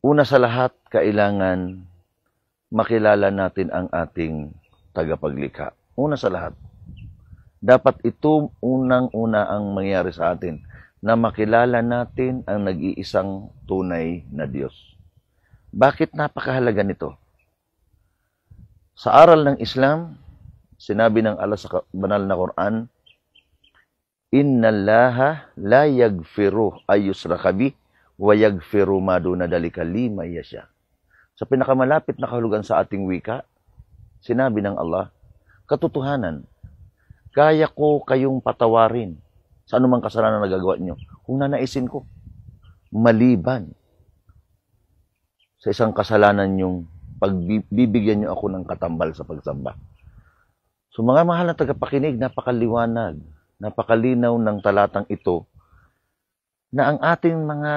Una sa lahat, kailangan makilala natin ang ating tagapaglikha. Una sa lahat, dapat ito unang-una ang mangyari sa atin, na makilala natin ang nag-iisang tunay na Diyos. Bakit napakahalaga nito? Sa aral ng Islam, sinabi ng Allah sa banal na Quran, "Inna Allaha la yaghfiru ayyushraka bih wa yaghfiru ma duna dalika liman yasha." Sa pinakamalapit na kahulugan sa ating wika, sinabi ng Allah, katotohanan, kaya ko kayong patawarin sa anumang kasalanan na nagagawa niyo kung nanaisin ko, maliban sa isang kasalanan yung pagbibigyan niyo ako ng katambal sa pagsamba. So mga mahal na tagapakinig, napakaliwanag, napakalinaw ng talatang ito na ang ating mga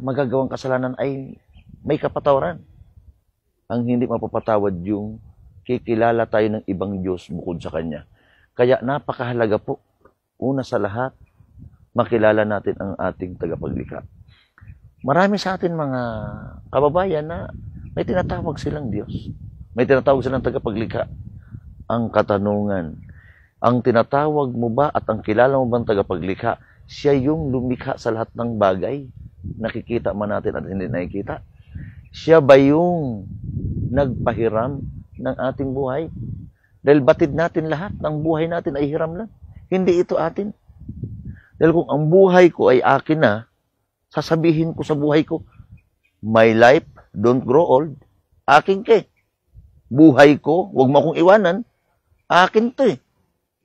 magagawang kasalanan ay may kapatawaran. Ang hindi mapapatawad yung kikilala tayo ng ibang Diyos bukod sa Kanya. Kaya napakahalaga po, una sa lahat, makilala natin ang ating tagapaglikha. Marami sa atin mga kababayan na may tinatawag silang Diyos. May tinatawag silang tagapaglikha. Ang katanungan, ang tinatawag mo ba at ang kilala mo bang tagapaglikha, siya yung lumikha sa lahat ng bagay? Nakikita man natin at hindi nakikita. Siya ba yung nagpahiram ng ating buhay? Dahil batid natin lahat ng buhay natin ay hiram lang. Hindi ito atin. Dahil kung ang buhay ko ay akin na, sasabihin ko sa buhay ko, my life, don't grow old. Akin ka eh. Buhay ko, huwag mo akong iwanan. Akin to eh.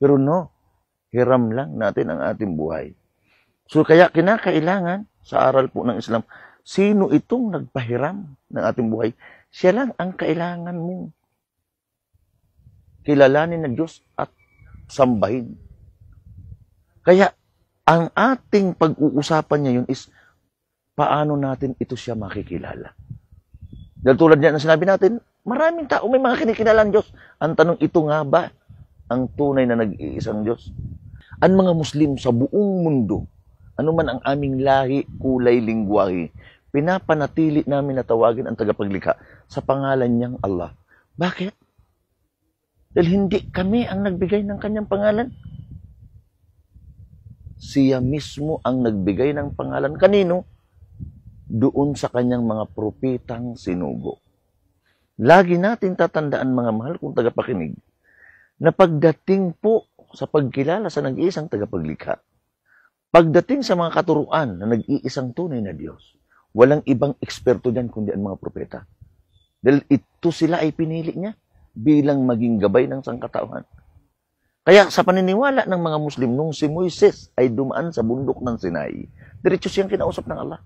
Pero no, hiram lang natin ang ating buhay. So kaya kinakailangan sa aral po ng Islam, sino itong nagpahiram ng ating buhay? Siya lang ang kailangan mong kilalanin ng Diyos at sambahin. Kaya ang ating pag-uusapan ngayon is paano natin ito siya makikilala. Dahil tulad niya na sinabi natin, maraming tao may mga kinikilalang Diyos. Ang tanong, ito nga ba ang tunay na nag-iisang Diyos? Ang mga Muslim sa buong mundo, anuman ang aming lahi, kulay, lingwahe, pinapanatili namin na tawagin ang tagapaglikha sa pangalan niyang Allah. Bakit? Dahil hindi kami ang nagbigay ng kanyang pangalan. Siya mismo ang nagbigay ng pangalan. Kanino? Doon sa kanyang mga propetang sinugo. Lagi natin tatandaan, mga mahal kong tagapakinig, na pagdating po sa pagkilala sa nag-iisang tagapaglikha, pagdating sa mga katuruan na nag-iisang tunay na Diyos, walang ibang eksperto dyan kundi ang mga propeta. Dahil ito sila ay pinili niya bilang maging gabay ng sangkatauhan. Kaya sa paniniwala ng mga Muslim, nung si Moises ay dumaan sa bundok ng Sinai, diretso siyang kinausap ng Allah.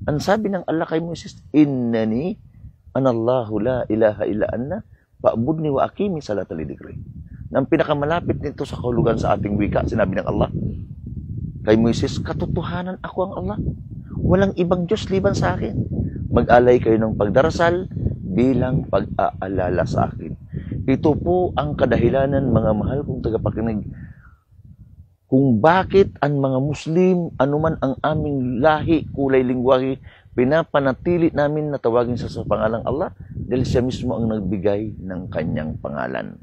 Ang sabi ng Allah kay Moises, "Innani anallahu la ilaha illa anna fa'budni wa aqimi salata lidikri." Nang pinakamalapit nito sa kahulugan sa ating wika, sinabi ng Allah kay Moises, katotohanan ako ang Allah. Walang ibang Diyos liban sa akin. Mag-alay kayo ng pagdarasal bilang pag-aalala sa akin. Ito po ang kadahilanan, mga mahal kong tagapakinig, kung bakit ang mga Muslim, anuman ang aming lahi, kulay, lingwahe, pinapanatili namin na tawagin sa pangalang Allah dahil siya mismo ang nagbigay ng kanyang pangalan.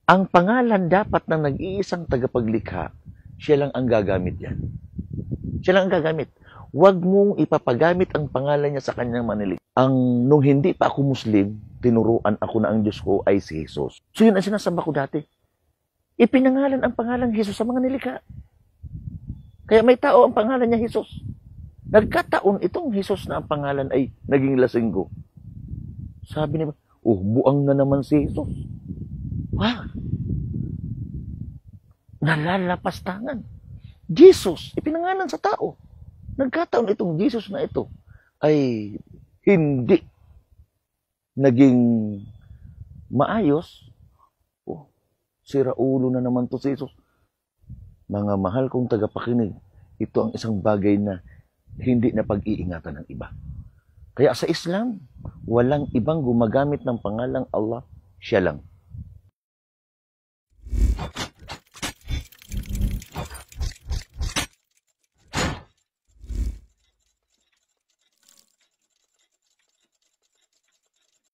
Ang pangalan dapat ng nag-iisang tagapaglikha, siya lang ang gagamit yan. Siya lang ang gagamit. Huwag mong ipapagamit ang pangalan niya sa kanyang manilig. Nung hindi pa ako Muslim, tinuruan ako na ang Diyos ko ay si Jesus. So yun ang sinasamba ko dati. Ipinangalan ang pangalan Jesus sa mga nilikha. Kaya may tao ang pangalan niya Jesus. Nagkataon itong Jesus na ang pangalan ay naging lasinggo. Sabi niya, buang na naman si Jesus. Wow! Nalalapastangan. Jesus, ipinangalan sa tao. Nagkataon itong Jesus na ito ay hindi naging maayos. Sira ulo na naman to si Jesus. Mga mahal kong tagapakinig, ito ang isang bagay na hindi na pag-iingatan ng iba. Kaya sa Islam, walang ibang gumagamit ng pangalang Allah, siya lang.